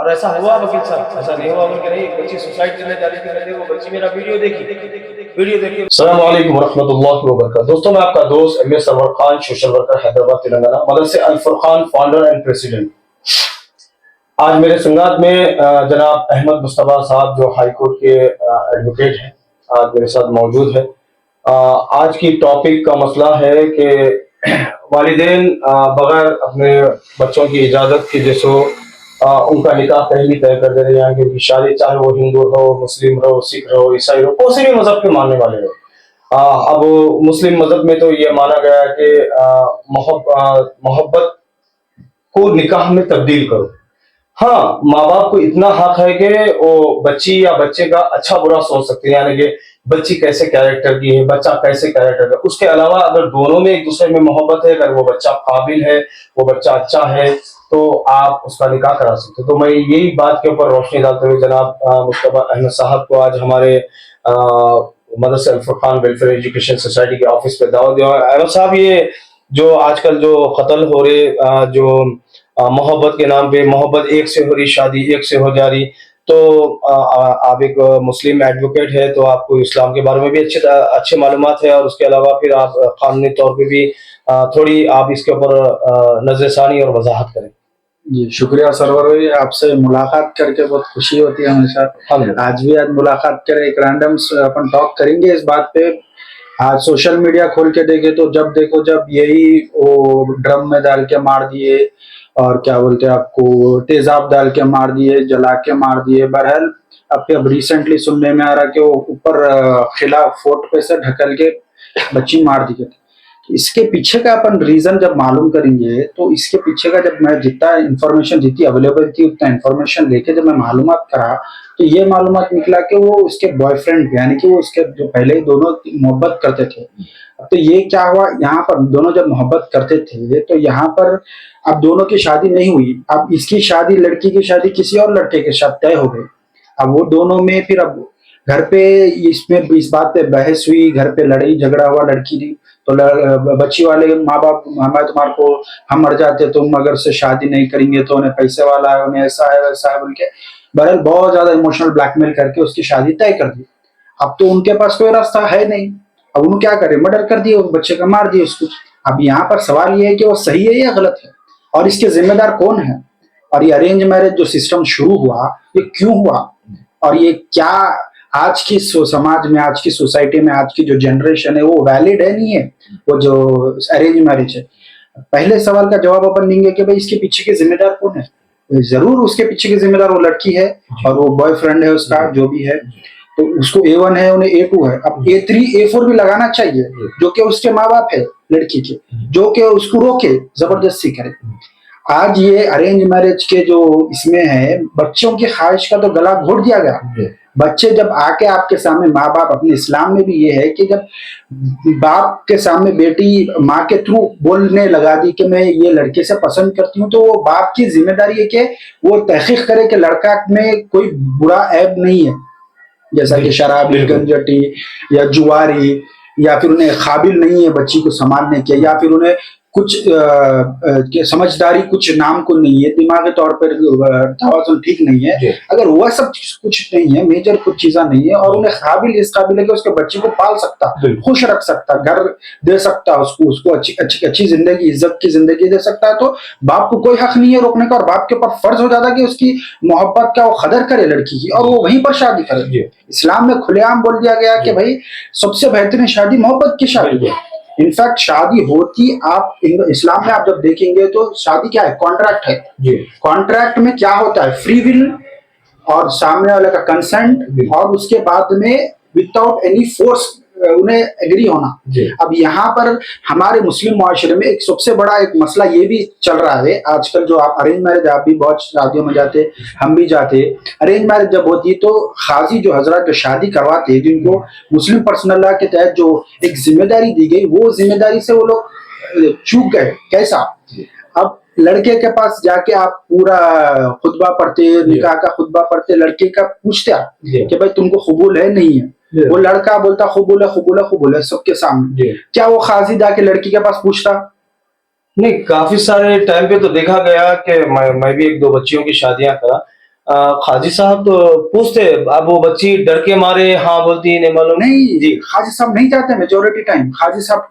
और ऐसा हुआ वकील साहब, ऐसा नहीं हुआ बल्कि नहीं, एक बच्ची सुसाइड करने जा रही थी, मैं देखो बच्ची मेरा वीडियो देखी। अस्सलाम वालेकुम रहमतुल्लाहि व बरकातहू। दोस्तों मैं आपका दोस्त MA Sarwar Khan, social worker, Hyderabad Telangana, मदरसे Al Furqan founder and president. आज मेरे संगात में जनाब अहमद मुस्तफा साहब जो हाई कोर्ट के एडवोकेट हैं, आज मेरे साथ मौजूद है। आज की टॉपिक का मसला है कि वालिदैन बगैर अपने बच्चों की इजाजत के जैसो उनका निकाह पहले तय कर दे रहे हैं कि शादी, चाहे वो हिंदू रहो, मुस्लिम रहो, सिख रहो, ईसाई रहो, किसी भी मजहब के मानने वाले रहो। अब मुस्लिम मजहब में तो ये माना गया है कि मोहब्बत को निकाह में तब्दील करो। हाँ, माँ बाप को इतना हक है कि वो बच्ची या बच्चे का अच्छा बुरा सोच सकते हैं, यानी कि बच्ची कैसे कैरेक्टर की है, बच्चा कैसे कैरेक्टर का। उसके अलावा अगर दोनों में एक दूसरे में मोहब्बत है, अगर वो बच्चा काबिल है, वो बच्चा अच्छा है, तो आप उसका निकाह करा सकते हो। तो मैं यही बात के ऊपर रोशनी डालते हुए जनाब मुस्तफा अहमद साहब को आज हमारे मदरसे Al Furqan welfare education society के ऑफिस पे दावत दिया। अहमद साहब, ये जो आजकल जो कत्ल हो रहे, जो मोहब्बत के नाम पे, मोहब्बत एक से हो रही, शादी एक से हो जा रही, तो आप एक मुस्लिम एडवोकेट है, तो आपको इस्लाम के बारे में भी अच्छे मालूमात है, और उसके अलावा फिर आप कानूनी तौर पे भी थोड़ी आप इसके ऊपर नजरसानी और वजाहत करें। जी शुक्रिया सरवर भाई, आपसे मुलाकात करके बहुत खुशी होती है हमेशा। आज भी आज मुलाकात करें, एक रैंडम अपन टॉक करेंगे इस बात पे। आज सोशल मीडिया खोल के देखे तो जब देखो जब यही वो ड्रम में डाल के मार दिए, और क्या बोलते हैं आपको, तेजाब डाल के मार दिए, जला के मार दिए। बहरहाल अब रिसेंटली सुनने में आ रहा कि वो ऊपर किला फोर्ट पे से ढकल के बच्ची मार दी गई। इसके पीछे का अपन रीजन जब मालूम करेंगे, तो इसके पीछे का जब मैं जितना इन्फॉर्मेशन जितनी अवेलेबल थी उतना इन्फॉर्मेशन लेके जब मैं मालूमात करा, तो ये मालूमात निकला कि वो उसके बॉयफ्रेंड यानी कि वो उसके जो पहले ही दोनों मोहब्बत करते थे। तो ये क्या हुआ, यहाँ पर दोनों जब मोहब्बत करते थे तो यहाँ पर अब दोनों की शादी नहीं हुई। अब इसकी शादी, लड़की की शादी किसी और लड़के के साथ तय हो गई। अब वो दोनों में फिर अब घर पे इसमें इस बात पे बहस हुई, घर पे लड़ाई झगड़ा हुआ। लड़की ने तो बच्ची वाले माँ बाप, हमारे तुम्हारे को हम मर जाते, तुम अगर से शादी नहीं करेंगे तो उन्हें पैसे वाला है, उन्हें ऐसा है वैसा है बोल के बहरहाल बहुत ज्यादा इमोशनल ब्लैकमेल करके उसकी शादी तय कर दी। अब तो उनके पास कोई रास्ता है नहीं, अब उन्होंने क्या करे, मर्डर कर दिए, उस बच्चे का मार दिए उसको। अब यहाँ पर सवाल ये है कि वो सही है या गलत है, और इसके जिम्मेदार कौन है, और ये अरेंज मैरिज जो सिस्टम शुरू हुआ ये क्यों हुआ, और ये क्या आज की समाज में, आज की सोसाइटी में, आज की जो जनरेशन है वो वैलिड है नहीं है, वो जो अरेंज मैरिज है। पहले सवाल का जवाब अपन देंगे कि भाई इसके पीछे के जिम्मेदार कौन है। जरूर उसके पीछे के जिम्मेदार वो लड़की है और वो बॉयफ्रेंड है उसका जो भी है, तो उसको A1 है, उन्हें A2 है। अब A3 A4 भी लगाना चाहिए, जो कि उसके माँ बाप है लड़की के, जो कि उसको रोके, जबरदस्ती करे। आज ये अरेंज मैरिज के जो इसमें है, बच्चों की ख्वाहिश का तो गला घोट दिया गया। बच्चे जब आके आपके सामने, माँ बाप, अपने इस्लाम में भी ये है कि जब बाप के सामने बेटी माँ के थ्रू बोलने लगा दी कि मैं ये लड़के से पसंद करती हूँ, तो वो बाप की जिम्मेदारी है कि वो तहकीक करे कि लड़का में कोई बुरा ऐब नहीं है, जैसा कि शराबी, गंजटी या जुआरी, या फिर उन्हें काबिल नहीं है बच्ची को संभालने के, या फिर उन्हें कुछ समझदारी कुछ नाम को नहीं है, दिमागी तौर पर तवाज़ुन ठीक नहीं है। अगर वह सब कुछ नहीं है, मेजर कुछ चीजें नहीं है, और उन्हें काबिल इस काबिल है कि उसके बच्चे को पाल सकता, खुश रख सकता, घर दे सकता, उसको अच्छी जिंदगी, इज्जत की जिंदगी दे सकता है, तो बाप को कोई हक नहीं है रोकने का, और बाप के ऊपर फर्ज हो जाता है कि उसकी मोहब्बत का वो कदर करे लड़की की, और वो वहीं पर शादी करे। इस्लाम में खुलेआम बोल दिया गया कि भाई सबसे बेहतरीन शादी मोहब्बत की शादी है। इनफैक्ट शादी होती, आप इस्लाम में आप जब देखेंगे तो शादी क्या है, कॉन्ट्रैक्ट है। कॉन्ट्रैक्ट में क्या होता है, फ्री विल और सामने वाले का कंसेंट, और उसके बाद में विदाउट एनी फोर्स उन्हें एग्री होना। अब यहाँ पर हमारे मुस्लिम मुआशरे में एक सबसे बड़ा एक मसला ये भी चल रहा है आजकल, जो आप अरेंज मैरिज, आप भी बहुत शादियों में जाते, हम भी जाते। अरेंज मैरिज जब होती है तो खाजी जो हजरत जो शादी करवाते हैं, जिनको मुस्लिम पर्सनल लॉ के तहत जो एक जिम्मेदारी दी गई, वो जिम्मेदारी से वो लोग चूक गए। कैसा, अब लड़के के पास जाके आप पूरा खुतबा पढ़ते, निकाह का खुतबा पढ़ते, लड़के का पूछते आप कि भाई तुमको कबूल है नहीं है, वो लड़का बोलता कबूल है, कबूल है, कबूल है सबके सामने। क्या वो खाजी जाके लड़की के पास पूछता? नहीं, काफी सारे टाइम पे तो देखा गया कि मैं भी एक दो बच्चियों की शादियां करा, खाजी साहब तो पूछते, अब वो बच्ची डर के मारे हाँ बोलती है, नहीं मालूम। नहीं जी खाजी साहब नहीं जाते मेजोरिटी टाइम। खाजी साहब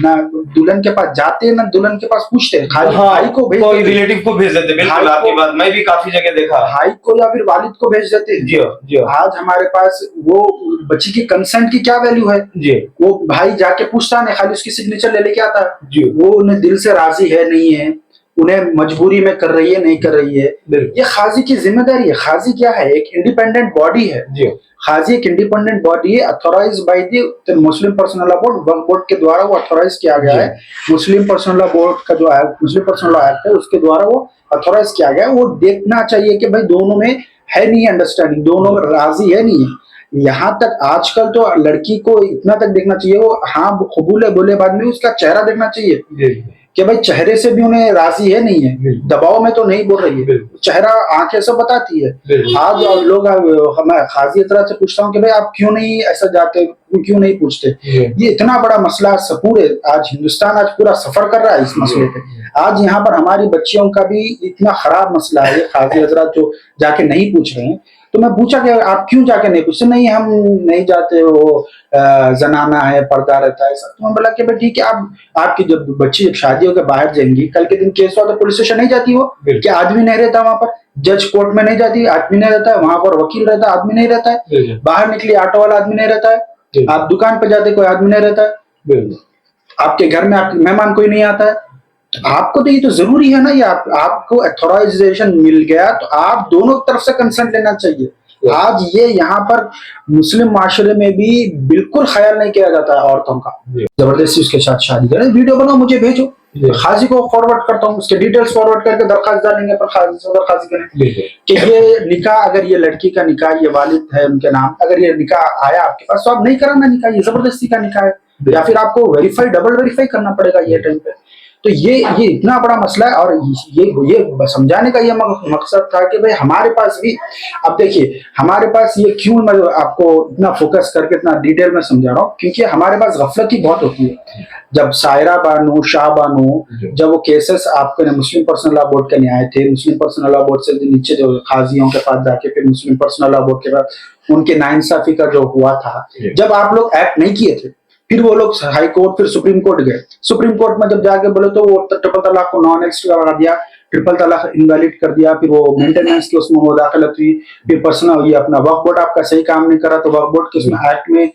ना दुल्हन के पास जाते ना दुल्हन के पास पूछते, खाली हाँ, भाई को भेज कोई देते, रिलेटिव को भेज देते, बिल्कुल भाई आपकी को- बात मैं भी काफी जगह देखा। भाई को या फिर वालिद को भेज देते हैं। जी हाँ, जी हाँ, आज हमारे पास वो बच्ची की कंसेंट की क्या वैल्यू है? जी वो भाई जाके पूछता नहीं, खाली उसकी सिग्नेचर ले लेके आता है। जी वो उन्हें दिल से राजी है नहीं है, उन्हें मजबूरी में कर रही है नहीं कर रही है, बिल्कुल। ये खाजी की जिम्मेदारी है। खाजी क्या है? एक इंडिपेंडेंट बॉडी है। जी खाजी एक इंडिपेंडेंट बॉडी है, authorise by the Muslim personal law board, Waqf board के द्वारा वो अथॉराइज किया गया जी। है। मुस्लिम पर्सनल लॉ बोर्ड का जो है, मुस्लिम पर्सनल लॉ एक्ट है, उसके द्वारा वो अथॉराइज किया गया है। वो देखना चाहिए कि भाई दोनों में है नहीं अंडरस्टैंडिंग, दोनों में राजी है नहीं है। यहाँ तक आजकल तो लड़की को इतना तक देखना चाहिए, वो हाँ कबूल है बोले बाद में उसका चेहरा देखना चाहिए जी कि भाई चेहरे से भी उन्हें राजी है नहीं है, दबाव में तो नहीं बोल रही है, बिल्कुल। चेहरा आंखें सब बताती है। बिल्कुल। आज और लोग मैं खाजी तरह से पूछता हूँ कि भाई आप क्यों नहीं ऐसा जाते, क्यों नहीं पूछते? ये इतना बड़ा मसला पूरे आज हिंदुस्तान आज पूरा सफर कर रहा है इस मसले पे। आज यहाँ पर हमारी बच्चियों का भी इतना खराब मसला है, खाजी हजरात जो जाके नहीं पूछ रहे हैं। तो मैं पूछा कि आप क्यों जाके नहीं पूछते? नहीं हम नहीं जाते, वो जनाना है, पर्दा रहता है सब। तो मैं बोला कि भाई ठीक है, आप आपकी जब बच्ची जब शादी होकर बाहर जाएंगी, कल के दिन केस हुआ तो पुलिस स्टेशन नहीं जाती हो कि आदमी नहीं रहता वहां पर, जज कोर्ट में नहीं जाती आदमी नहीं रहता है, वहां पर वकील रहता है आदमी नहीं रहता है, बाहर निकली ऑटो वाला आदमी नहीं रहता है, आप दुकान पर जाते कोई आदमी नहीं रहता है, आपके घर में आपके मेहमान कोई नहीं आता है। आपको तो ये तो जरूरी है ना, ये आपको अथॉराइजेशन मिल गया तो आप दोनों तरफ से कंसेंट लेना चाहिए। आज ये यहाँ पर मुस्लिम माशरे में भी बिल्कुल ख्याल नहीं किया जाता है औरतों का, जबरदस्ती उसके साथ शादी करें, वीडियो बनाओ मुझे भेजो, खाजी को फॉरवर्ड करता हूँ, उसके डिटेल्स फॉरवर्ड करके दरखास्त डालेंगे पर खाजी करें कि ये निकाह, अगर ये लड़की का निकाह ये वालिद है उनके नाम, अगर ये निकाह आया आपके पास तो आप नहीं कराना निकाह, ये जबरदस्ती का निकाह है, या फिर आपको वेरीफाई डबल वेरीफाई करना पड़ेगा ये टाइम पे। तो ये इतना बड़ा मसला है। और ये समझाने का ये मकसद था कि भाई हमारे पास भी, अब देखिए हमारे पास ये क्यों मैं आपको इतना फोकस करके इतना डिटेल में समझा रहा हूँ, क्योंकि हमारे पास गफलत ही बहुत होती है। जब सायरा बानू, शाह बानू, जब वो केसेस आपके मुस्लिम पर्सनल लॉ बोर्ड के लिए आए थे, मुस्लिम पर्सनल लॉ बोर्ड से नीचे जो खाजियों के पास जाके फिर मुस्लिम पर्सनल लॉ बोर्ड के बाद उनके नाइंसाफी का जो हुआ था, जब आप लोग एक्ट नहीं किए थे, फिर वो लोग हाई कोर्ट फिर सुप्रीम कोर्ट गए। सुप्रीम कोर्ट में जब जाके बोले तो वो ट्रिपल तलाक को नॉन एक्ट करा दिया, ट्रिपल तलाक इनवैलिड कर दिया, फिर वो मेंटेनेंस की उसमें मुदाखलत हुई, फिर पर्सनल ये अपना वक्फ बोर्ड आपका सही काम नहीं करा तो वक्फ बोर्ड के उसमें एक्ट में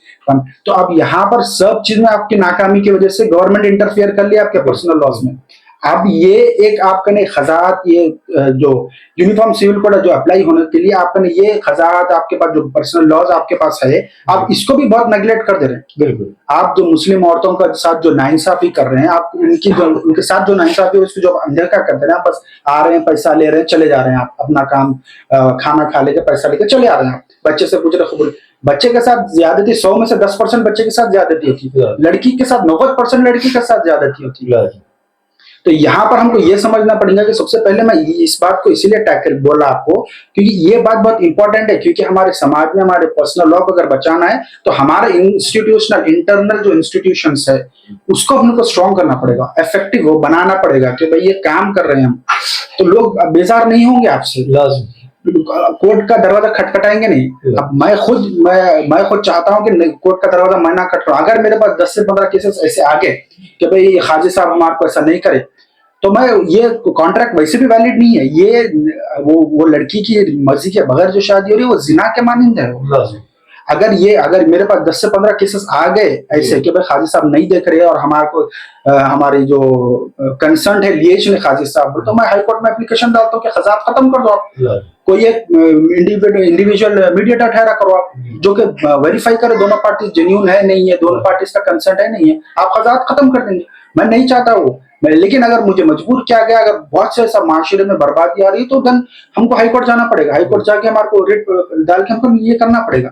तो अब यहाँ पर सब चीज में आपकी नाकामी की वजह से गवर्नमेंट इंटरफेयर कर लिया आपके पर्सनल लॉज में। अब ये एक आपका ने खजात, ये जो यूनिफॉर्म सिविल कोड जो अप्लाई होने के लिए आपका ने ये खजात आपके पास जो पर्सनल लॉज आपके पास है, आप इसको भी बहुत नेग्लेक्ट कर दे रहे हैं। बिल्कुल आप जो मुस्लिम औरतों का साथ जो नाइंसाफी कर रहे हैं, आप उनकी जो उनके साथ जो नाइंसाफी है उसको जो अनदेखा कर दे रहे हैं, आप बस आ रहे हैं पैसा ले रहे हैं चले जा रहे हैं, आप अपना काम खाना खा लेके पैसा लेके चले आ रहे हैं, आप बच्चे से पूछ रहे खबर। बच्चे के साथ ज्यादती 100 में से 10% बच्चे के साथ ज्यादती होती है, लड़की के साथ 90% लड़की के साथ ज्यादती होती है। तो यहाँ पर हमको ये समझना पड़ेगा कि सबसे पहले मैं इस बात को इसीलिए टैकल बोला आपको क्योंकि ये बात बहुत इंपॉर्टेंट है, क्योंकि हमारे समाज में हमारे पर्सनल लॉ को अगर बचाना है तो हमारे इंस्टीट्यूशनल इंटरनल जो इंस्टीट्यूशंस है उसको हमको स्ट्रॉन्ग करना पड़ेगा, इफेक्टिव वो बनाना पड़ेगा कि भाई ये काम कर रहे हैं हम, तो लोग बेजार नहीं होंगे आपसे, कोर्ट का दरवाजा खटखटाएंगे नहीं। अब मैं खुद चाहता हूं कि कोर्ट का दरवाजा मैं ना खटखटाऊं। अगर मेरे पास 10 से 15 केसेस ऐसे आ गए कि भाई खाजी साहब हमारे को ऐसा नहीं करे, तो मैं ये कॉन्ट्रैक्ट वैसे भी वैलिड नहीं है, ये वो लड़की की मर्जी के बगैर जो शादी हो रही है वो जिना के मानिंद है। अगर मेरे पास 10 से 15 केसेस आ गए ऐसे कि भाई खाजी साहब नहीं देख रहे और हमारे को हमारी जो कंसर्न है लिएज ने खाजी साहब, तो मैं हाईकोर्ट में एप्लीकेशन डालता हूँ कि खजात खत्म कर दो आप, कोई एक इंडिविजुअल मीडिएटर ठहरा करो आप जो कि वेरीफाई करे दोनों पार्टी जेन्युइन है नहीं है, दोनों पार्टी का कंसर्ट है नहीं है, आप खजात खत्म कर देंगे। मैं नहीं चाहता वो, लेकिन अगर मुझे मजबूर किया गया, अगर बहुत से ऐसा माशरे में बर्बादी आ रही है तो देन हमको हाईकोर्ट जाना पड़ेगा, हाईकोर्ट जाके हमारे को रिट डाल के हमको ये करना पड़ेगा।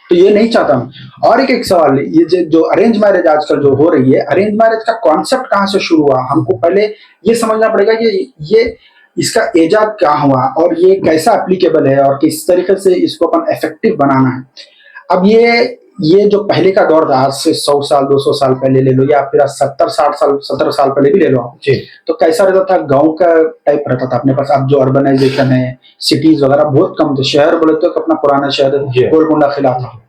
तो ये नहीं चाहता हूं। और एक सवाल, ये जो अरेंज मैरिज आजकल जो हो रही है, अरेंज मैरिज का कॉन्सेप्ट कहाँ से शुरू हुआ, हमको पहले ये समझना पड़ेगा कि ये इसका इजाद क्या हुआ और ये कैसा एप्लीकेबल है और किस तरीके से इसको अपन इफेक्टिव बनाना है। अब ये ये जो पहले का दौर था, आज से 100 साल 200 साल पहले ले लो, या फिर आज 70 60 साल 17 साल पहले भी ले लो आप, जी तो कैसा रहता था, गांव का टाइप रहता था अपने पास। अब जो अर्बनाइजेशन है, सिटीज वगैरह बहुत कम थे। शहर बोले तो अपना पुराना शहर जी गोलकुंडा किला था।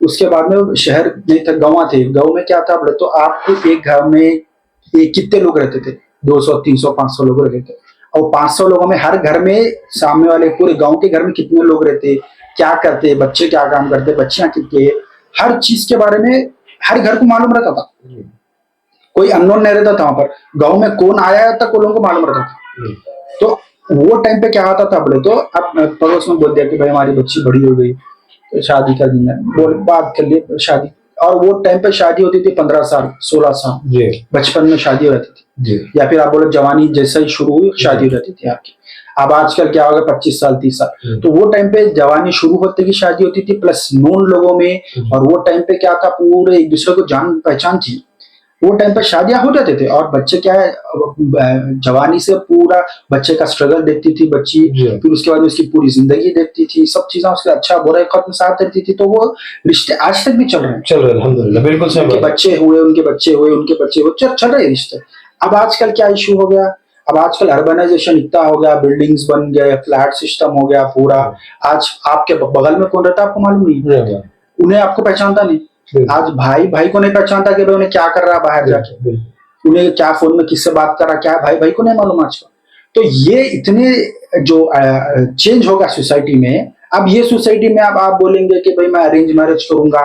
उसके बाद में शहर नहीं था, गाँव थे। गाँव में क्या था बोले तो आपको एक घर में एक कितने लोग रहते थे, 200 300 500 लोग रहते थे। और 500 लोगों में हर घर में सामने वाले पूरे गांव के घर में कितने लोग रहते, क्या करते, बच्चे क्या काम करते, बच्चियां कितनी है, हर चीज के बारे में हर घर को मालूम रहता था। कोई अननोन नहीं रहता था वहां पर। गांव में कौन आया तक वो लोगों को मालूम रहता था। तो वो टाइम पे क्या होता था बोले तो, अब पड़ोस में बोल दिया कि भाई हमारी बच्ची बड़ी हो गई, तो शादी का दिन है, बोल बात कर लिए शादी। और वो टाइम पे शादी होती थी 15 साल 16 साल, जी बचपन में शादी हो जाती थी, जी या फिर आप बोलो जवानी जैसा ही शुरू हुई शादी हो जाती थी आपकी। अब आजकल क्या होगा, 25 साल 30 साल। तो वो टाइम पे जवानी शुरू होते की शादी होती थी, प्लस नोन लोगों में। और वो टाइम पे क्या था, पूरे एक दूसरे को जान पहचान थी। वो टाइम पे शादियां हो जाते थे। और बच्चे क्या है, जवानी से पूरा बच्चे का स्ट्रगल देखती थी बच्ची, फिर उसके बाद उसकी पूरी जिंदगी देखती थी, सब चीजें उसके अच्छा बुरा खत्म साथ रहती थी। तो वो रिश्ते आज तक भी चल रहे हैं, चल रहे हैं अल्हम्दुलिल्लाह, बिल्कुल सही उनके बात है। बच्चे हुए, उनके बच्चे हुए, उनके बच्चे हुए, चल रहे हैं रिश्ते। अब आजकल क्या इशू हो गया, अब आजकल अर्बनाइजेशन इतना हो गया, बिल्डिंग्स बन गए, फ्लैट सिस्टम हो गया पूरा। आज आपके बगल में कौन रहता है आपको मालूम नहीं, उन्हें आपको पहचानता नहीं। आज भाई भाई को नहीं पहचानता कि भाई उन्हें क्या कर रहा है बाहर जाके, उन्हें क्या फोन में किससे बात कर रहा, क्या भाई भाई को नहीं मालूम आजकल। तो ये इतने जो चेंज होगा सोसाइटी में। अब ये सोसाइटी में अब आप बोलेंगे कि भाई मैं अरेंज मैरिज करूंगा,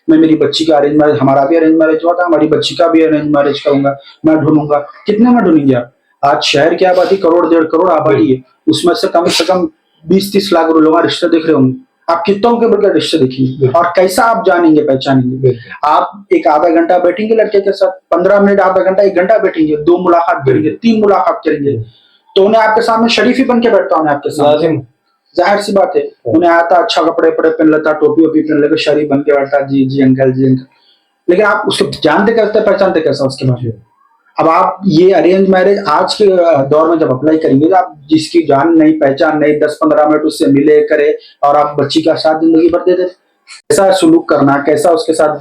मैं मेरी बच्ची का अरेंज मैरिज, हमारा भी अरेंज मैरिज हुआ था, हमारी बच्ची का भी अरेंज मैरिज करूंगा, मैं ढूंढूंगा। कितने में ढूंढेंगे आप? आज शहर की आबादी करोड़ 1.5 करोड़ आबादी है, उसमें से कम 20 30 लाख लोग रिश्ते देख रहे होंगे। आप कितनों के बड़े रिश्ते देखेंगे और कैसा आप जानेंगे पहचानेंगे? आप एक आधा घंटा बैठेंगे लड़के के साथ, 15 मिनट आधा घंटा 1 घंटा बैठेंगे, 2 मुलाकात करेंगे, 3 मुलाकात करेंगे, तो उन्हें आपके सामने शरीफ ही बन के बैठता उन्हें आपके सामने। जाहिर सी बात है, उन्हें आता अच्छा कपड़े पड़े पहन लेता, टोपी वोपी पहन लेकर शरीफ बन के बैठता, जी जी अंकल जी अंकल। लेकिन आप उसको जानते कैसे, पहचानते कैसा उसके बारे में? अब आप ये अरेंज मैरिज आज के दौर में जब अप्लाई करेंगे, तो आप जिसकी जान नहीं पहचान नहीं, 10 15 मिनट उससे मिले करे और आप बच्ची का साथ जिंदगी भर दे दे, कैसा सुलूक करना, कैसा उसके साथ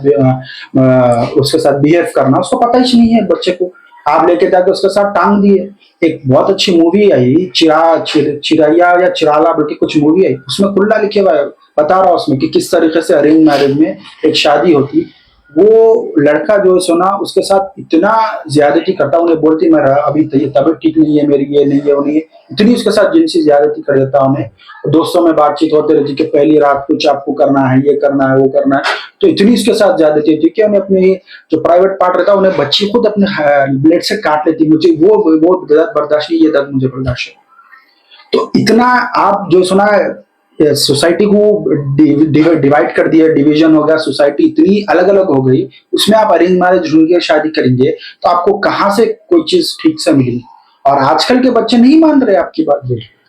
बिहेव करना, उसको पता ही नहीं है बच्चे को। आप लेके जाके उसके साथ टांग दिए। एक बहुत अच्छी मूवी आई, चिराया या चिराला बल्कि कुछ मूवी आई, उसमें खुला लिखे हुआ है, बता रहा हूं उसमें कि किस तरीके से अरेंज मैरिज में एक शादी होती। वो लड़का जो है सोना उसके साथ इतना ज्यादती करता, उन्हें बोलती मैं अभी तो ये तबीयत ठीक नहीं है मेरी, ये नहीं है वो नहीं है, इतनी उसके साथ जिनसी ज्यादती कर देता उन्हें। दोस्तों में बातचीत होती रहती कि पहली रात कुछ आपको करना है, ये करना है, वो करना है। तो इतनी उसके साथ ज्यादती होती कि उन्हें अपने जो प्राइवेट पार्ट रहता है उन्हें बच्ची खुद अपने ब्लेड से काट लेती, मुझे वो दर्द बर्दाश्त नहीं, ये दर्द मुझे बर्दाश्त है। तो इतना आप जो सुना सोसाइटी को डिवाइड कर दिया, डिवीजन हो गया, सोसाइटी इतनी अलग अलग हो गई, उसमें आप अरेंज मैरिज ढूंढ के शादी करेंगे तो आपको कहाँ से कोई चीज ठीक से मिलेगी? और आजकल के बच्चे नहीं मान रहे आपकी बात।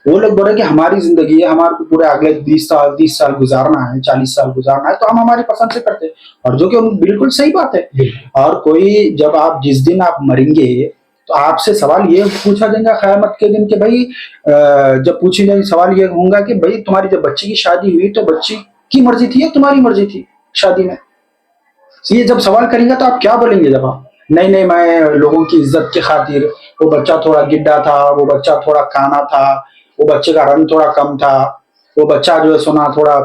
वो लोग बोल रहे कि हमारी जिंदगी है, हमारे को पूरे अगले 20 साल 30 साल गुजारना है, 40 साल गुजारना है, तो हम हमारी पसंद से करते हैं। और जो कि बिल्कुल सही बात है। और कोई जब आप जिस दिन आप मरेंगे तो आपसे सवाल ये पूछा जाएगा क़यामत के दिन कि भाई जब पूछे जाएंगे सवाल ये होगा कि भाई तुम्हारी जब बच्ची की शादी हुई तो बच्ची की मर्जी थी या तुम्हारी मर्जी थी शादी में? ये जब सवाल करेंगे तो आप क्या बोलेंगे? जब आप नहीं नहीं मैं लोगों की इज्जत की खातिर, वो बच्चा थोड़ा गिड्डा था, वो बच्चा थोड़ा काना था, वो बच्चे का रंग थोड़ा कम था, वो बच्चा जो है सोना थोड़ा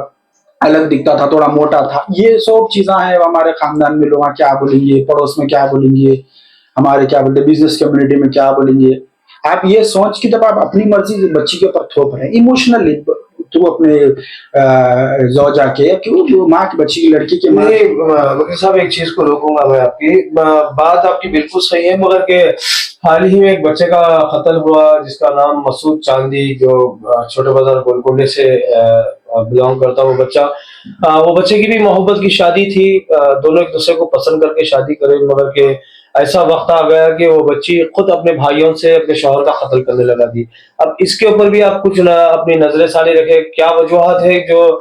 अलग दिखता था, थोड़ा मोटा था, ये सब चीजें हैं। हमारे खानदान में लोग क्या बोलेंगे, पड़ोस में क्या बोलेंगे, हमारे क्या बोलते बिजनेस कम्युनिटी में क्या बोलेंगे? आप ये सोच के जब आप अपनी मर्जी बच्ची के ऊपर थोप रहे हैं इमोशनली थ्रू अपने जौजा के, क्यों माँ की बच्ची की लड़की के वकील साहब एक चीज को रोकूंगा मैं, आपकी बात आपकी बिल्कुल सही है, मगर के हाल ही में एक बच्चे का कत्ल हुआ जिसका नाम मसूद चांदी, जो छोटे बाजार गोलकुंडे से बिलोंग करता वो बच्चा। वो बच्चे की भी मोहब्बत की शादी थी, दोनों एक दूसरे को पसंद करके शादी करे, मगर के ऐसा वक्त आ गया कि वो बच्ची खुद अपने भाइयों से अपने शौहर का कत्ल करने लगा थी। अब इसके ऊपर भी आप कुछ अपनी नजरें सानी रखे, क्या वजूहत है जो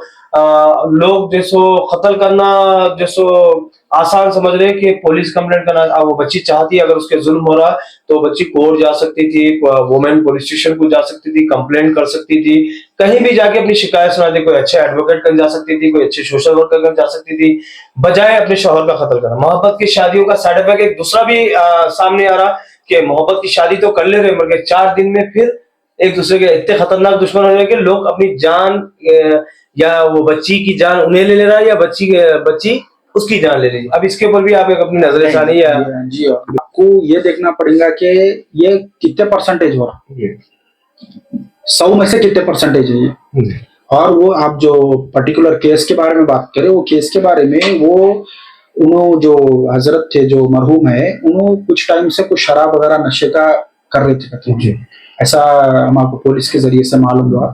लोग जैसो कत्ल करना जैसो आसान समझ रहे हैं कि पुलिस कंप्लेंट करना। अब वो बच्ची चाहती है, अगर उसके जुल्म हो रहा तो बच्ची कोर्ट जा सकती थी, वुमेन पुलिस स्टेशन को जा सकती थी, कंप्लेंट कर सकती थी, कहीं भी जाके अपनी शिकायत सुना दी, कोई अच्छे एडवोकेट कर जा सकती थी, कोई अच्छे सोशल वर्कर कर जा सकती थी, बजाय अपने शौहर का कत्ल करना। मोहब्बत की शादियों का साइड इफेक्ट एक दूसरा भी सामने आ रहा कि मोहब्बत की शादी तो कर ले रहे, मगर 4 दिन में फिर एक दूसरे के इतने खतरनाक दुश्मन हो रहे कि लोग अपनी जान या वो बच्ची की जान उन्हें ले रहा है, या बच्ची उसकी जान ले रही है। अब इसके ऊपर भी आप एक अपनी नजर षानी है। जी, आपको ये देखना पड़ेगा कि ये कितने परसेंटेज हो रहा है, 100 में से कितने परसेंटेज है ये। और वो आप जो पर्टिकुलर केस के बारे में बात करें, वो केस के बारे में वो उन्होंने जो हजरत थे जो मरहूम है, उन्होंने कुछ टाइम से कुछ शराब वगैरह नशे का कर रहे थे, ऐसा हमको पुलिस के जरिए से मालूम हुआ।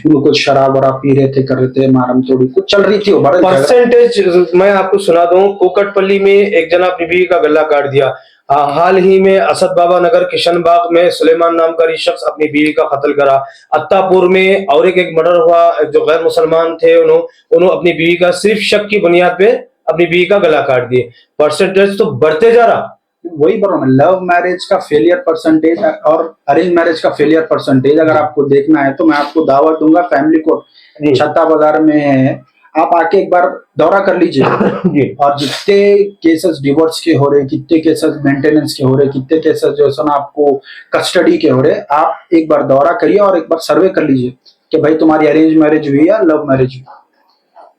उनको कुछ शराब वराब पी रहे थे, कर रहे थे, मारम तोड़ी कुछ चल रही थी। वो बड़े परसेंटेज मैं आपको सुना दूं, कोकटपल्ली में एक जना अपनी बीवी का गला काट दिया। हाल ही में असद बाबा नगर किशनबाग में सुलेमान नाम का शख्स अपनी बीवी का कत्ल करा। अत्तापुर में और एक मर्डर हुआ, जो गैर मुसलमान थे उन्होंने अपनी बीवी का सिर्फ शक की बुनियाद पे अपनी बीवी का गला काट दिए। परसेंटेज तो बढ़ते जा रहा। वही बोल रहा हूँ, लव मैरिज का फेलियर परसेंटेज और अरेंज मैरिज का फेलियर परसेंटेज अगर आपको देखना है तो मैं आपको दावत दूंगा, फैमिली कोर्ट छत्ता बाजार में है, आप आके एक बार दौरा कर लीजिए। और जितने केसेस डिवोर्स के हो रहे, कितने केसेस मेंटेनेंस के हो रहे, कितने केसेस जो है ना आपको कस्टडी के हो रहे, आप एक बार दौरा करिए और एक बार सर्वे कर लीजिए कि भाई तुम्हारी अरेंज मैरिज हुई या लव मैरिज हुई।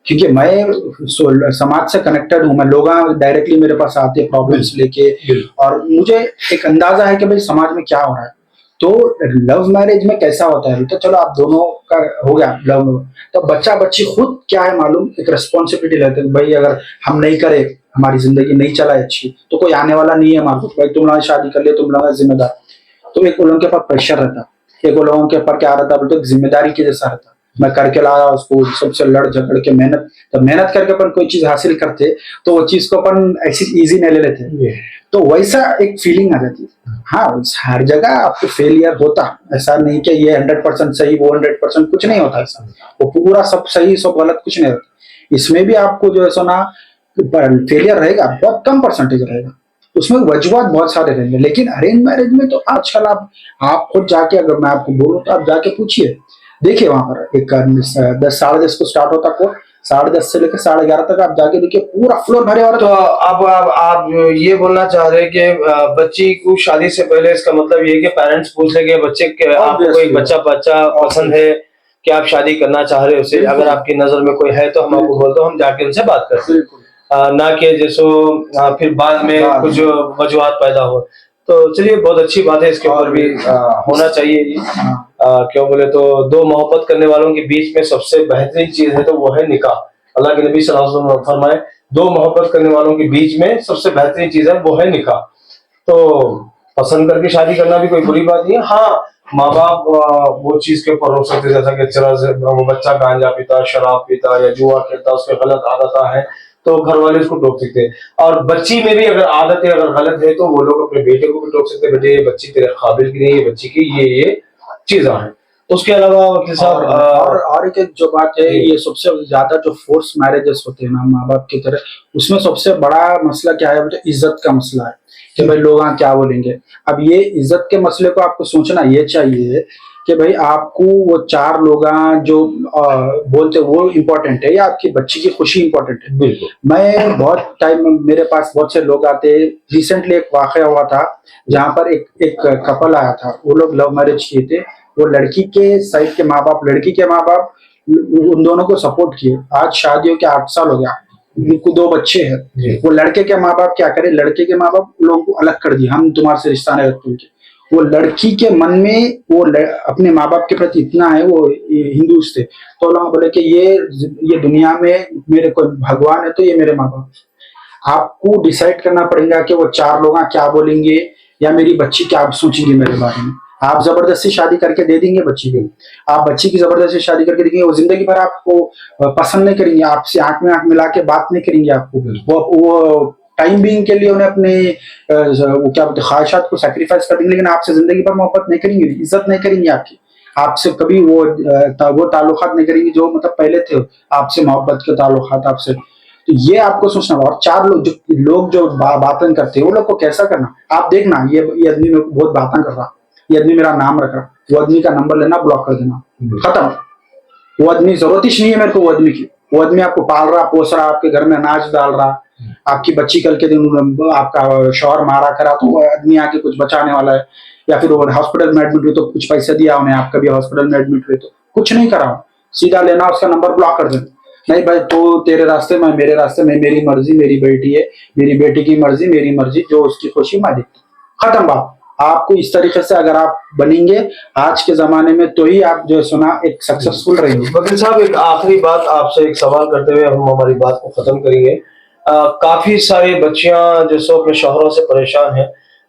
क्योंकि मैं समाज से कनेक्टेड हूँ, मैं लोग डायरेक्टली मेरे पास आते हैं प्रॉब्लम्स लेके, और मुझे एक अंदाजा है कि भाई समाज में क्या हो रहा है। तो लव मैरिज में कैसा होता है, तो चलो आप दोनों का हो गया लव में, तो बच्चा बच्ची खुद क्या है मालूम, एक रिस्पॉन्सिबिलिटी लेते हैं, भाई अगर हम नहीं करे, हमारी जिंदगी नहीं चला अच्छी, तो कोई आने वाला नहीं है हमारे, भाई तुम लोग शादी कर लिया, तुम लोग जिम्मेदार। तो एक लोगों के ऊपर प्रेशर रहता, एक लोगों के ऊपर क्या रहता बोलते जिम्मेदारी के जैसा रहता, मैं करके लाया उसको, सबसे लड़ झगड़ के मेहनत, तो मेहनत करके अपन कोई चीज हासिल करते तो वो चीज को अपन ऐसी इजी नहीं ले लेते, तो वैसा एक फीलिंग आ जाती है। हाँ, हर जगह आपको फेलियर होता, ऐसा नहीं कि ये 100% सही, वो 100% कुछ नहीं होता ऐसा, वो पूरा सब सही सब गलत कुछ नहीं होता। इसमें भी आपको जो है सो ना फेलियर रहेगा, बहुत कम परसेंटेज रहेगा, उसमें वजूहत बहुत सारे रहेंगे। लेकिन अरेंज मैरिज में तो आजकल आप खुद जाके, अगर मैं आपको बोलूं तो आप जाके पूछिए, देखिए वहां पर एक 10 साढ़े 10 को स्टार्ट होता को 10:30 से लेकर 11:30 तक आप जाके देखिए पूरा फ्लोर भरे हो। तो अब आप ये बोलना चाह रहे हैं कि बच्ची को शादी से पहले, इसका मतलब ये कि पेरेंट्स पूछ लेंगे बच्चे के, आपको कोई बच्चा पसंद है कि आप शादी करना चाह रहे हो उसे, अगर आपकी नजर में कोई है तो हम आपको बोल दो, हम जाके उनसे बात करते हैं, ना कि जैसो फिर बाद में कुछ वजूहत पैदा हो। तो चलिए, बहुत अच्छी बात है, इसके ऊपर भी होना चाहिए ये। क्यों बोले तो दो मोहब्बत करने वालों के बीच में सबसे बेहतरीन चीज है तो वो है निकाह। अल्लाह के नबी सल्लल्लाहु अलैहि वसल्लम फरमाए, दो मोहब्बत करने वालों के बीच में सबसे बेहतरीन चीज है वो है निकाह। तो पसंद करके शादी करना भी कोई बुरी बात नहीं है। हाँ, माँ बाप वो चीज के ऊपर रोक सकते, जैसा कि चला से वो बच्चा गांजा पीता, शराब पीता या जुआ खेलता, उसके गलत आदत है तो घर वाले उसको टोक सकते हैं। और बच्ची में भी अगर आदत है, अगर गलत है, तो वो लोग अपने बेटे को भी टोक सकते हैं, बेटे ये बच्ची तेरे काबिल की नहीं है, बच्ची की ये चीजें हैं। उसके अलावा और एक जो बात है, ये सबसे ज्यादा जो फोर्स मैरिजेस होते हैं ना माँ बाप की तरह, उसमें सबसे बड़ा मसला क्या है, तो इज्जत का मसला है कि भाई लोग क्या बोलेंगे। अब ये इज्जत के मसले को आपको सोचना ये चाहिए कि भाई आपको वो 4 लोग जो बोलते वो इम्पोर्टेंट है या आपकी बच्ची की खुशी इम्पोर्टेंट है। बिल्कुल, मैं बहुत टाइम मेरे पास बहुत से लोग आते, रिसेंटली एक वाकया हुआ था जहाँ पर एक कपल आया था, वो लोग लव मैरिज किए थे, वो लड़की के साइड के माँ बाप, लड़की के माँ बाप उन दोनों को सपोर्ट किए। आज शादियों के 8 साल हो गया, उनको 2 बच्चे हैं। वो लड़के के माँ बाप क्या करे, लड़के के माँ बाप लोगों को अलग कर दिया, हम तुम्हारे से रिश्ता नहीं रखते। वो लड़की के मन में वो अपने माँ बाप के प्रति इतना है, वो हिंदू थे, तो लोग बोले कि ये दुनिया में मेरे कोई भगवान है तो ये मेरे माँ बाप। आपको डिसाइड करना पड़ेगा कि वो 4 लोग क्या बोलेंगे या मेरी बच्ची क्या सोचेंगे मेरे बारे में। आप जबरदस्ती शादी करके दे देंगे बच्ची को, आप बच्ची की जबरदस्ती शादी करके देंगे, वो जिंदगी भर आपको पसंद नहीं करेंगे, आपसे आंख में आंख मिला के बात नहीं करेंगे आपको। वो टाइम बीइंग के लिए उन्हें अपने वो क्या बोलते ख्वाहिशात को सैक्रिफाइस कर देंगे, लेकिन आपसे जिंदगी भर मोहब्बत नहीं करेंगे, इज्जत नहीं करेंगे आपकी, आपसे कभी वो ताल्लुकात नहीं करेंगे जो मतलब पहले थे, आपसे मोहब्बत के ताल्लुकात आपसे। तो ये आपको सोचना होगा। और चार लोग जो बातें करते हैं वो लोग को कैसा करना, आप देखना ये आदमी में बहुत बातें कर रहा, ये आदमी मेरा नाम रख रहा, वो आदमी का नंबर लेना, ब्लॉक कर देना, खत्म। वो आदमी जरूरत ही नहीं है मेरे को वो आदमी की। वो आदमी आपको पाल रहा, पोस रहा, आपके घर में अनाज डाल रहा, आपकी बच्ची कल के दिन आपका शौहर मारा करा तो वो आदमी आके कुछ बचाने वाला है, या फिर वो हॉस्पिटल में एडमिट हुए तो कुछ पैसे दिया उन्हें, आप कभी हॉस्पिटल में एडमिट हुए तो कुछ नहीं करा, सीधा लेना उसका नंबर ब्लॉक कर देना। नहीं भाई तो तेरे रास्ते में मेरे रास्ते में, मेरी मर्जी मेरी बेटी है, मेरी बेटी की मर्जी मेरी मर्जी, जो उसकी खुशी मैं देखता हूँ, खत्म बात। आपको इस तरीके से अगर आप बनेंगे आज के जमाने में तो ही आप जो सुना एक सक्सेसफुल रहेंगे। वकील साहब एक आखिरी बात आपसे, एक सवाल करते हुए हम हमारी बात को खत्म करेंगे। काफी सारे बच्चियां जो सो अपने शौहरों से परेशान हैं,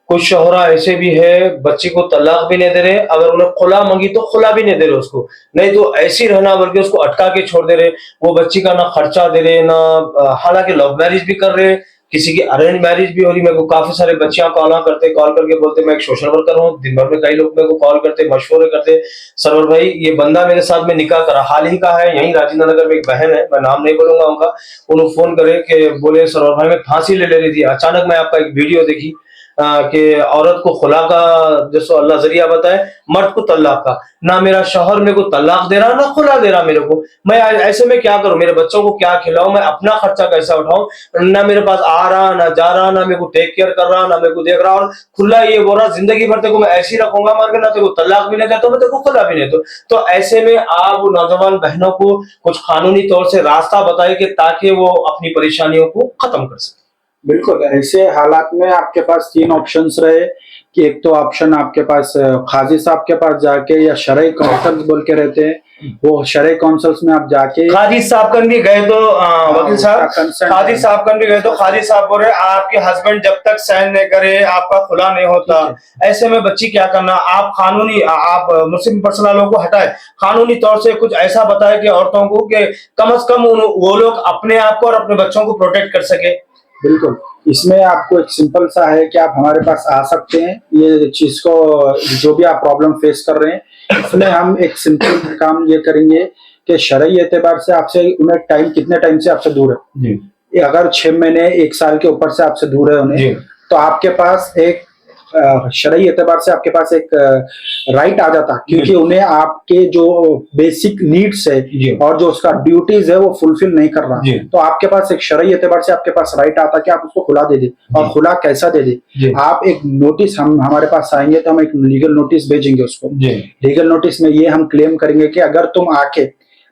कुछ शौहरा ऐसे भी है बच्ची को तलाक भी नहीं दे रहे, अगर उन्हें खुला मांगी तो खुला भी नहीं दे रहे उसको, नहीं तो ऐसी रहना बल्कि उसको अटका के छोड़ दे रहे। वो बच्ची का ना खर्चा दे रहे, ना हालांकि लव मैरिज भी कर रहे, किसी की अरेंज मैरिज भी हो रही। मेरे को काफी सारे बच्चियां कॉल करके बोलते मैं एक सोशल वर्कर हूँ। दिन भर में कई लोग मेरे को कॉल करते, मशवरे करते, सरवर भाई ये बंदा मेरे साथ में निकाह करा, हाल ही का है, यहीं राजेंद्र नगर में एक बहन है, मैं नाम नहीं बोलूंगा उनका, उन्होंने फोन करे कि बोले सरवर भाई मैं फांसी ले रही थी, अचानक मैं आपका एक वीडियो देखी कि औरत को खुला का जैसो अल्लाह जरिया बताए, मर्द को तलाक का, ना मेरा शौहर मेरे को तलाक दे रहा ना खुला दे रहा मेरे को, मैं ऐसे में क्या करूं, मेरे बच्चों को क्या खिलाऊं, मैं अपना खर्चा कैसा उठाऊं, ना मेरे पास आ रहा ना जा रहा, ना मेरे को टेक केयर कर रहा, ना मेरे को देख रहा, और खुला ये बोल रहा जिंदगी भर तेरे को मैं ऐसी रखूंगा मर के, ना तेरे को तलाक भी नहीं देता मैं तेरे को खुला भी नहीं दूं। तो ऐसे में आप नौजवान बहनों को कुछ कानूनी तौर से रास्ता बताए कि ताकि वो अपनी परेशानियों को खत्म कर सके। बिल्कुल, ऐसे हालात में आपके पास तीन ऑप्शंस रहे कि एक तो ऑप्शन आपके पास काजी साहब के पास जाके, या शरई काउंसिल्स बोल के रहते हैं, वो शरई काउंसिल्स में आप जाके काजी साहब कन भी गए तो वकील साहब काजी साहब कन भी गए तो काजी साहब बोल रहे आपके हस्बैंड जब तक साइन नहीं करे आपका खुला नहीं होता। ऐसे में बच्ची क्या करना, आप कानूनी आप मुस्लिम पर्सनल लोगों को हटाए, कानूनी तौर से कुछ ऐसा बताए कि औरतों को कि कम से कम वो लोग अपने आप को और अपने बच्चों को प्रोटेक्ट कर सके। बिल्कुल, इसमें आपको एक सिंपल सा है कि आप हमारे पास आ सकते हैं, ये चीज को जो भी आप प्रॉब्लम फेस कर रहे हैं इसमें हम एक सिंपल काम ये करेंगे कि शरई एतबार से आपसे उन्हें टाइम कितने टाइम से आपसे दूर है जी। अगर 6 महीने 1 साल के ऊपर से आपसे दूर है उन्हें, तो आपके पास एक शरई एतबार से आपके पास एक राइट आ जाता, क्योंकि उन्हें आपके जो बेसिक नीड्स है और जो उसका ड्यूटीज है वो फुलफिल नहीं कर रहा, तो आपके पास एक शरई एतबार से आपके पास राइट आता कि आप उसको खुला दे दे। और खुला कैसा दे दे, आप एक नोटिस, हम हमारे पास आएंगे तो हम एक लीगल नोटिस भेजेंगे उसको। लीगल नोटिस में ये हम क्लेम करेंगे कि अगर तुम आके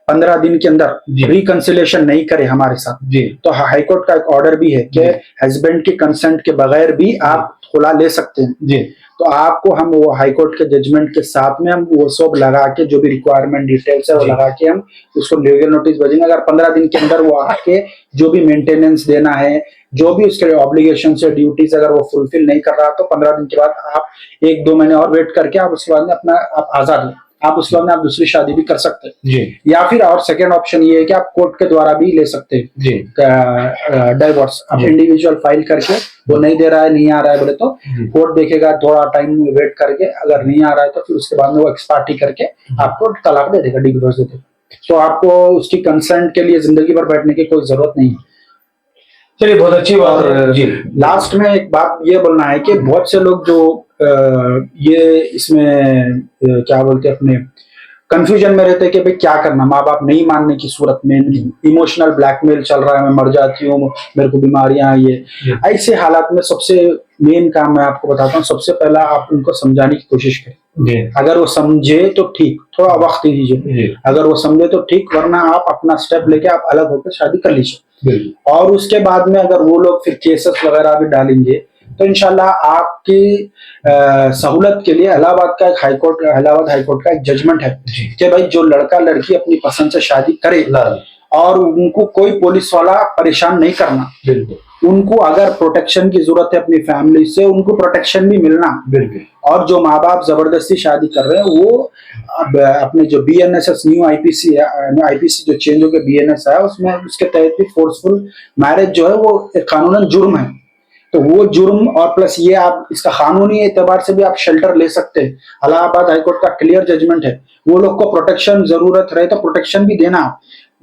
15 दिन के अंदर रिकंसिलेशन नहीं करे हमारे साथ तो हाईकोर्ट का एक ऑर्डर भी है कि हस्बैंड के कंसेंट के बगैर भी आप खुला ले सकते हैं। तो आपको हम वो हाईकोर्ट के जजमेंट के साथ में हम वो सब लगा के, जो भी रिक्वायरमेंट डिटेल्स है वो लगा के हम उसको लीगल नोटिस भेजेंगे। अगर 15 दिन के अंदर वो आके जो भी मेंटेनेंस देना है, जो भी उसके ऑब्लिगेशन से ड्यूटीज अगर वो फुलफिल नहीं कर रहा, तो 15 दिन के बाद आप 1-2 महीने और वेट करके आप उसके बाद में अपना आप आजाद, आप उसके बाद में आप दूसरी शादी भी कर सकते हैं। या फिर और सेकेंड ऑप्शन ये है कि आप कोर्ट के द्वारा भी ले सकते हैं डाइवोर्स। आप इंडिविजुअल फाइल करके, वो नहीं दे रहा है नहीं आ रहा है बोले तो कोर्ट देखेगा, थोड़ा टाइम वेट करके, अगर नहीं आ रहा है तो फिर उसके बाद में वो एक्सपार्टी करके आपको तलाक दे देगा, डिवोर्स दे देगा। तो आपको उसकी कंसेंट के लिए जिंदगी भर बैठने की कोई जरूरत नहीं है। चलिए बहुत अच्छी बात जी। लास्ट में एक बात ये बोलना है कि बहुत से लोग जो ये इसमें क्या बोलते हैं, अपने कंफ्यूजन में रहते हैं कि भाई क्या करना, माँ बाप नहीं मानने की सूरत में इमोशनल ब्लैकमेल चल रहा है, मैं मर जाती हूँ, मेरे को बीमारियां, ये ऐसे हालात में सबसे मेन काम मैं आपको बताता हूँ, सबसे पहला आप उनको समझाने की कोशिश करें। अगर वो समझे तो ठीक, थोड़ा वक्त दीजिए, अगर वो समझे तो ठीक, वरना आप अपना स्टेप लेके आप अलग होकर शादी कर लीजिए। और उसके बाद में अगर वो लोग फिर केसेस वगैरह भी डालेंगे तो इंशाल्लाह आपकी सहूलत के लिए इलाहाबाद हाईकोर्ट का एक जजमेंट है कि भाई जो लड़का लड़की अपनी पसंद से शादी करे और उनको कोई पुलिस वाला परेशान नहीं करना, उनको अगर प्रोटेक्शन की जरूरत है अपनी फैमिली से, उनको प्रोटेक्शन भी मिलना। और जो माँ बाप जबरदस्ती शादी कर रहे हैं वो अपने जो BNSS न्यू आईपीसी जो चेंज हो गया BNS है, उसमें उसके तहत भी फोर्सफुल मैरिज जो है वो कानूनन जुर्म है। तो वो जुर्म और प्लस ये आप इसका कानूनी एतबार से भी आप शेल्टर ले सकते हैं। इलाहाबाद हाईकोर्ट का क्लियर जजमेंट है, वो लोग को प्रोटेक्शन जरूरत रहे तो प्रोटेक्शन भी देना।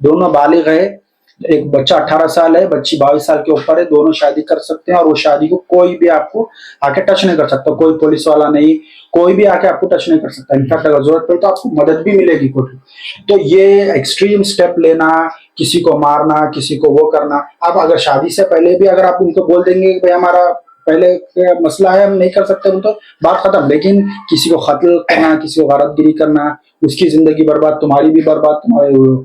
दोनों बालिग है, एक बच्चा 18 साल है, बच्ची 22 साल के ऊपर है, दोनों शादी कर सकते हैं और वो शादी को कोई भी आपको आके टच नहीं कर सकता, कोई पुलिस वाला नहीं, कोई भी आके आपको टच नहीं कर सकता। इनफैक्ट अगर जरूरत पड़ी तो आपको मदद भी मिलेगी कोर्ट। तो ये एक्सट्रीम स्टेप लेना, किसी को मारना, किसी को वो करना, आप अगर शादी से पहले भी अगर आप उनको बोल देंगे कि भाई हमारा पहले मसला है, हम नहीं कर सकते, तो बात खत्म। लेकिन किसी को कत्ल करना, किसी को गारतगिरी करना, उसकी जिंदगी बर्बाद, तुम्हारी भी बर्बाद, तुम्हारे वो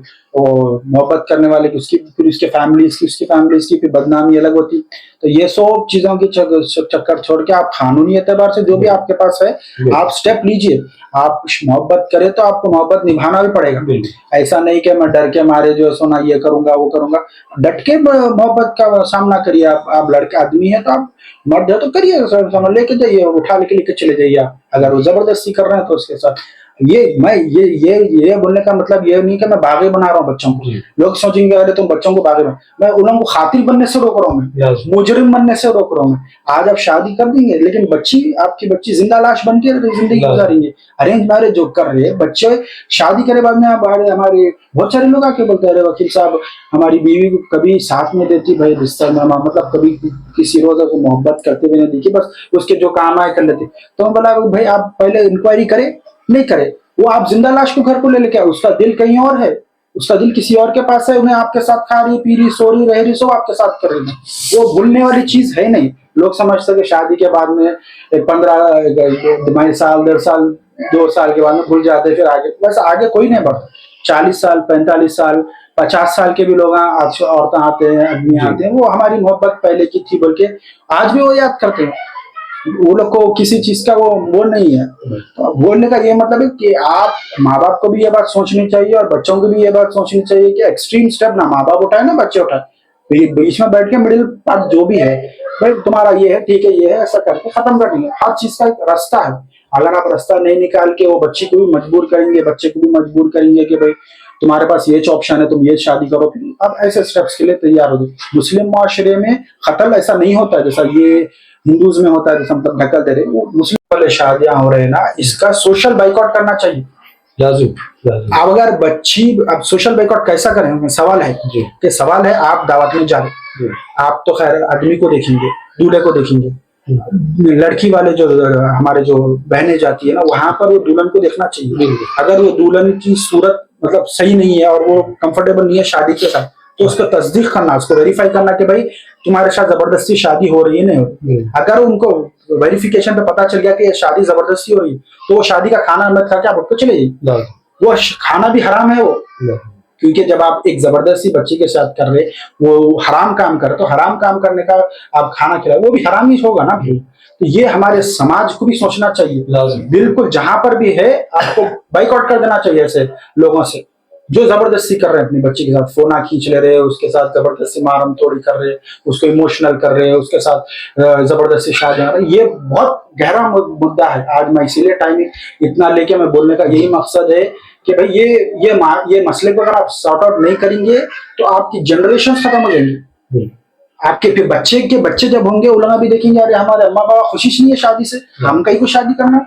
मोहब्बत करने वाले की उसकी, फिर उसके फैमिलीज की, उसकी फैमिलीज की फिर बदनामी अलग होती। तो ये सब चीजों की चक्कर छोड़ के आप कानूनी एतबार से जो भी आपके पास है आप स्टेप लीजिए। आप मोहब्बत करें तो आपको मोहब्बत निभाना भी पड़ेगा। ऐसा नहीं कि मैं डर के मारे जो सोना ये करूंगा वो करूंगा, डट के मोहब्बत का सामना करिए। आप लड़के आदमी है तो आप मर्द है तो करिए, समझ लेके जाइए, उठा लेके चले जाइए। आप अगर वो जबरदस्ती कर रहे हैं तो उसके साथ ये बोलने का मतलब ये नहीं कि मैं बागी बना रहा हूँ बच्चों को। लोग सोचेंगे अरे तुम बच्चों को बागी बना, मैं उन लोगों को खातिर बनने से रोक रहा हूँ, मैं मुजरिम बनने से रोक रहा हूँ। मैं आज आप शादी कर देंगे लेकिन आपकी बच्ची जिंदा लाश बन के जिंदगी गुजारेंगे। अरेंज मैरिज जो कर रहे हैं बच्चे, शादी करे बाद में हमारे बहुत सारे लोग आके बोलते हैं वकील साहब हमारी बीवी को कभी साथ में देती भाई रिश्ता में, मतलब कभी किसी रोज को मोहब्बत करते हुए नहीं देखी, बस उसके जो काम आए कर लेते। तो मैं बोला भाई आप पहले इंक्वायरी करें, नहीं करे वो आप जिंदा लाश को घर को ले लेके आओ, उसका दिल कहीं और है, उसका दिल किसी और के पास है, उन्हें आपके साथ खा रही, पी रही, सो रही, रह रही, सब आपके साथ कर रही है। वो भूलने वाली चीज है नहीं। लोग समझते हैं कि शादी के बाद में 15 साल, 1.5 साल, 2 साल के बाद में भूल जाते, फिर आगे वैसे आगे कोई नहीं बढ़ता। 40 साल, 45 साल, 50 साल के भी लोग औरतें आते हैं, आदमी आते हैं, वो हमारी मोहब्बत पहले की थी बोल के आज भी वो याद करते हैं। वो लोग को किसी चीज का वो नहीं है। तो बोलने का ये मतलब है कि आप माँ बाप को भी ये बात सोचनी चाहिए और बच्चों को भी ये बात सोचनी चाहिए कि एक्सट्रीम स्टेप ना माँ बाप उठाए ना बच्चे उठाए, बीच में बैठ के मिडिल पार्ट जो भी है भाई तुम्हारा ये है, ठीक है, ये है, ऐसा करके खत्म कर देंगे। हर चीज का एक रास्ता है। अगर आप रास्ता नहीं निकाल के वो बच्चे को भी मजबूर करेंगे, बच्चे को भी मजबूर करेंगे कि भाई तुम्हारे पास ये ऑप्शन है, तुम ये शादी करो, फिर आप ऐसे स्टेप्स के लिए तैयार हो जाओ। मुस्लिम माशरे में कत्ल ऐसा नहीं होता है जैसा ये हिंदूज में होता है, जैसे मतलब ढकल दे रहे। वो मुस्लिम वाले शादियां हो रहे हैं ना, इसका सोशल बाइकआउट करना चाहिए। अब अगर बच्ची, अब सोशल बाइकआउट कैसा करें, सवाल है कि सवाल है आप दावत में जा रहे, आप तो खैर आदमी को देखेंगे, दूल्हे को देखेंगे, लड़की वाले जो हमारे जो बहनें जाती है ना वहां पर वो दुल्हन को देखना चाहिए। अगर वो दुल्हन की सूरत मतलब सही नहीं है और वो कंफर्टेबल नहीं है शादी के साथ, तो उसका तस्दीक करना, उसको वेरीफाई करना कि भाई तुम्हारे साथ जबरदस्ती शादी हो रही है नहीं हो रही। अगर उनको वेरिफिकेशन पे पता चल गया कि ये शादी जबरदस्ती हो रही है तो वो शादी का खाना मत खा के आप उठ के चले जाइए। वो खाना भी हराम है वो, क्योंकि जब आप एक जबरदस्ती बच्ची के साथ कर रहे, वो हराम काम कर रहे, तो हराम काम करने का आप खाना खिलाए वो भी हराम ही होगा ना। तो ये हमारे समाज को भी सोचना चाहिए। बिल्कुल जहां पर भी है आपको बाइकआउट कर देना चाहिए ऐसे लोगों से जो जबरदस्ती कर रहे हैं अपनी बच्ची के साथ, फोना खींच ले रहे, उसके साथ जबरदस्ती मारम तोड़ी कर रहे, उसको इमोशनल कर रहे, उसके साथ जबरदस्ती शादी कर रहे। ये बहुत गहरा मुद्दा है। आज मैं इसीलिए टाइम इतना लेके मैं बोलने का यही मकसद है कि भाई ये मसले को अगर आप सॉर्ट आउट नहीं करेंगे तो आपकी जनरेशन खत्म हो जाएंगी। आपके फिर बच्चे जब होंगे वो लोग भी देखेंगे अरे हमारे अम्मा बाबा खुशी नहीं है शादी से, हम कहीं को शादी करना,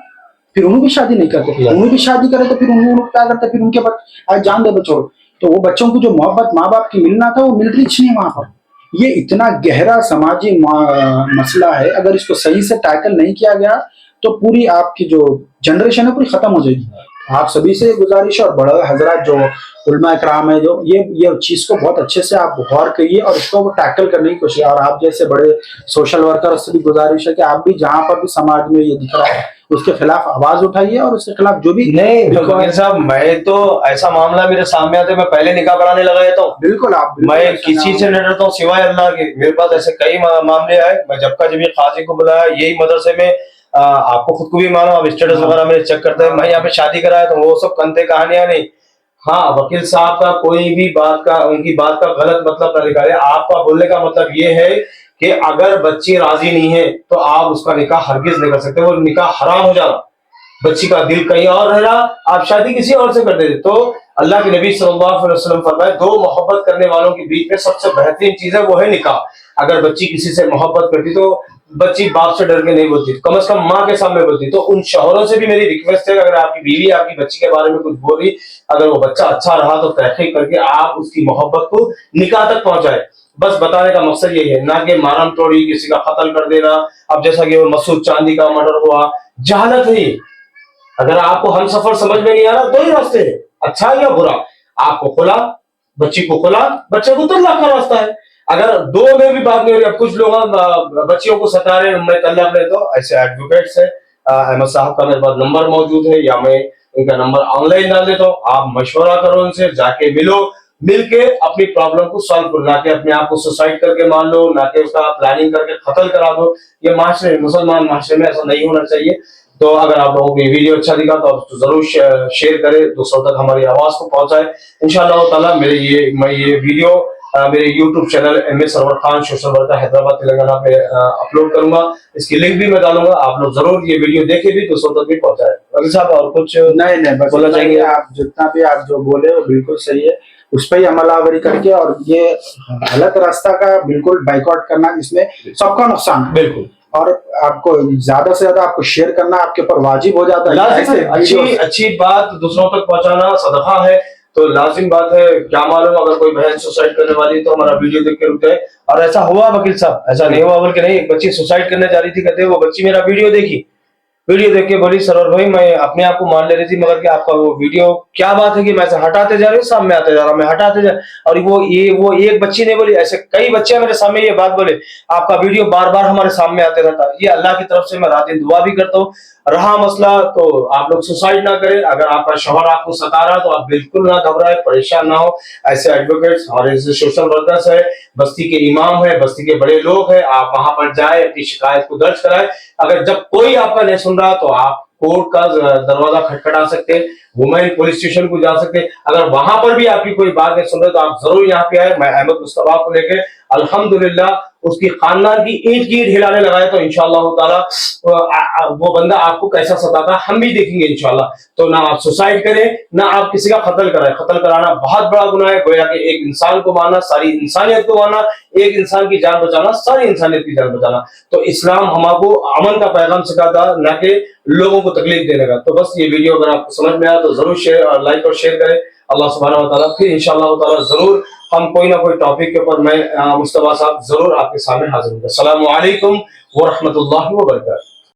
फिर उन्होंने भी शादी नहीं करते, उन्होंने भी शादी करे तो फिर उन्होंने क्या करते, फिर उनके आज जान दे बच्चों। तो वो बच्चों को जो मोहब्बत माँ बाप की मिलना था वो मिल रही नहीं वहां पर। ये इतना गहरा समाजी मसला है, अगर इसको सही से टैकल नहीं किया गया तो पूरी आपकी जो जनरेशन है पूरी खत्म हो जाएगी। आप सभी से गुजारिश और बड़े हजरात जो उलमा इकराम है जो ये चीज को बहुत अच्छे से आप गौर करिए और इसको टैकल करने की कोशिश। और आप जैसे बड़े सोशल वर्कर से भी गुजारिश है कि आप भी जहां पर भी समाज में ये दिख रहा है उसके खिलाफ आवाज उठाइए और उसके खिलाफ जो भी नहीं साहब, मैं तो ऐसा मामला मेरे सामने आते मैं पहले निकाह कराने लगा देता हूँ। बिल्कुल आप मैं किसी से नहीं डरता हूँ सिवाय अल्लाह के। मेरे पास ऐसे कई मामले आए, मैं जब का जब ये काजी को बुलाया यही मदरसे में, आपको खुद को भी मालूम, आप स्टेटस वगैरह मेरे चेक करते हैं, मैं यहाँ पे शादी कराया तो वो सब कंते कहानियां नहीं। हाँ, वकील साहब का कोई भी उनकी बात का गलत मतलब न निकाले। आपका बोलने का मतलब ये है कि अगर बच्ची राजी नहीं है तो आप उसका निकाह हरगिज नहीं कर सकते, वो निकाह हराम हो जाना। बच्ची का दिल कहीं और रह रहा, आप शादी किसी और से कर देते। तो अल्लाह के नबी सल्लल्लाहु अलैहि वसल्लम फरमाए, दो मोहब्बत करने वालों के बीच में सबसे बेहतरीन चीज है वो है निकाह। अगर बच्ची किसी से मोहब्बत करती तो बच्ची बाप से डर के नहीं बोलती, कम से कम माँ के सामने बोलती। तो उन शौहरों से भी मेरी रिक्वेस्ट है, अगर आपकी बीवी आपकी बच्ची के बारे में कुछ बोल रही, अगर वो बच्चा अच्छा रहा तो तहकीक करके आप उसकी मोहब्बत को निकाह तक पहुंचाए। बस बताने का मकसद यही है, ना कि मारम तोड़ी, किसी का कत्ल कर देना। अब जैसा कि वो मसूद चांदी का मर्डर हुआ, जहालत है ये। अगर आपको हम सफर समझ में नहीं आ रहा, दो ही रास्ते हैं, अच्छा या बुरा। आपको खुला, बच्ची को खुला, बच्चे को तलाक का रास्ता है। अगर दो में भी बात नहीं हो रही, अब कुछ लोग बच्चियों को सता रहे मैं तलाक ले, तो ऐसे एडवोकेट्स है, अहमद साहब का मेरे पास नंबर मौजूद है, या मैं इनका नंबर ऑनलाइन डाल देता हूँ। आप मशवरा करो उनसे, जाके मिलो, मिलके अपनी प्रॉब्लम को सॉल्व करो, ना कि अपने आप को सुसाइड करके मान लो, ना कि उसका प्लानिंग करके कत्ल करा दो। ये माशरे, मुसलमान माशरे में ऐसा नहीं होना चाहिए। तो अगर आप लोगों को ये वीडियो अच्छा दिखा तो आप जरूर शेयर करें, दूसरों तक हमारी आवाज को पहुंचाएं। इंशाअल्लाह ताला मैं ये वीडियो मेरे YouTube channel MA Sarwar Khan social worker Hyderabad Telangana पे अपलोड करूंगा। इसकी लिंक भी मैं डालूंगा, आप लोग जरूर ये वीडियो देखे भी, दूसरों तक भी पहुंचाएं। अभी साहब और कुछ नहीं, बस बोलना चाहेंगे? आप जितना भी आप जो बोले वो बिल्कुल सही है, उस पर ही अमलावरी करके और ये गलत रास्ता का बिल्कुल बाइकआउट करना, जिसमें सबका नुकसान है। बिल्कुल। और आपको ज्यादा से ज्यादा आपको शेयर करना आपके ऊपर वाजिब हो जाता है। लाजिम है, अच्छी बात दूसरों तक पहुंचाना सदका है, तो लाजिम बात है। क्या मालूम अगर कोई बहन सुसाइड करने वाली तो हमारा वीडियो देख के रुक जाए। और ऐसा हुआ वकील साहब, ऐसा नहीं हुआ बोल के नहीं, एक बच्ची सुसाइड करने जा रही थी, कहते वो बच्ची मेरा वीडियो देखी, वीडियो देख के बोली सरवर भाई मैं अपने आप को मान ले रही थी, मगर कि आपका वो वीडियो क्या बात है कि मैं हटाते जा रही हूँ, सामने आते जा रहा हूँ, मैं हटाते जा। और वो एक बच्ची ने बोली, ऐसे कई बच्चे मेरे सामने ये बात बोले, आपका वीडियो बार बार हमारे सामने आते रहता है। ये अल्लाह की तरफ से मैं रात दिन दुआ भी करता हूँ। रहा मसला तो आप लोग सुसाइड ना करें, अगर आपका शौहर आपको सता रहा तो आप बिल्कुल ना घबराए, परेशान ना हो। ऐसे एडवोकेट्स और ऐसे सोशल वर्कर्स है, बस्ती के इमाम है, बस्ती के बड़े लोग हैं, आप वहां पर जाए, अपनी शिकायत को दर्ज कराए। अगर जब कोई आपका नहीं सुन रहा तो आप कोर्ट का दरवाजा खटखटा सकते हैं, वुमेन पुलिस स्टेशन को जा सकते हैं। अगर वहां पर भी आपकी कोई बात नहीं सुन रहे तो आप जरूर यहाँ पे आए। मैं अहमद मुस्तफा को लेके अल्हम्दुलिल्लाह उसकी खानदान की ईंट हिलाने लगाया, तो इंशाअल्लाह ताला वो बंदा आपको कैसा सताता हम भी देखेंगे इंशाअल्लाह। तो ना आप सुसाइड करें, ना आप किसी का कत्ल कराएं। कत्ल कराना बहुत बड़ा गुनाह है, गोया कि एक इंसान को मारना, सारी इंसानियत को मारना, एक इंसान की जान बचाना, सारी इंसानियत की जान बचाना। तो इस्लाम हमको अमन का पैगाम सिखाता, ना कि लोगों को तकलीफ देने का। तो बस ये वीडियो अगर आपको समझ में आया तो जरूर लाइक और शेयर करें। अल्लाह सुब्हानहू व तआला फिर इंशाअल्लाह ताला जरूर हम कोई ना कोई टॉपिक के ऊपर मैं मुस्तफा साहब जरूर आपके सामने हाजिर होंगे। अस्सलामु अलैकुम व रहमतुल्लाहि व बरकातहू।